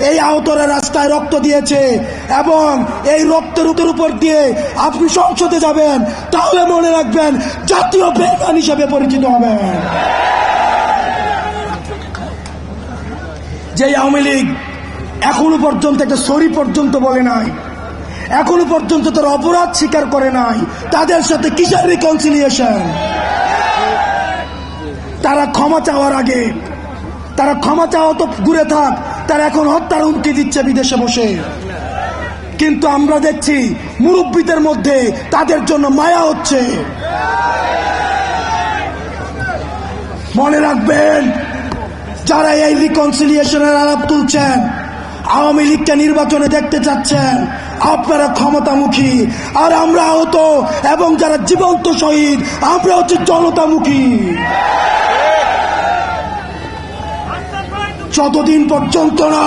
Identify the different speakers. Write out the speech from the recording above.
Speaker 1: এই আহতরা রাস্তায় রক্ত দিয়েছে এবং এই রক্তের উপর দিয়ে আপনি সংসদে যাবেন, তাহলে মনে রাখবেন জাতীয় বেঈমান হিসেবে পরিচিত হবেন। যে আওয়ামী লীগ এখনো পর্যন্ত একটা সরি পর্যন্ত বলে নাই, এখনো পর্যন্ত তার অপরাধ স্বীকার করে নাই, তাদের সাথে কিসের রিকনসিলিয়েশন? তারা ক্ষমা চাওয়ার আগে, তারা ক্ষমা চাওয়া তো দূরে থাক, তারা এখন হত্যার হুমকি দিচ্ছে বিদেশে বসে। কিন্তু আমরা দেখছি মুরব্বীদের মধ্যে তাদের জন্য মায়া হচ্ছে। মনে রাখবেন, যারা এই রিকনসিলিয়েশনের আলাপ তুলছেন, আওয়ামী লীগকে নির্বাচনে দেখতে চাচ্ছেন, আপনারা ক্ষমতামুখী, আর আমরা আহত এবং যারা জীবন্ত শহীদ, আমরা হচ্ছে জনতামুখী। যতদিন পর্যন্ত না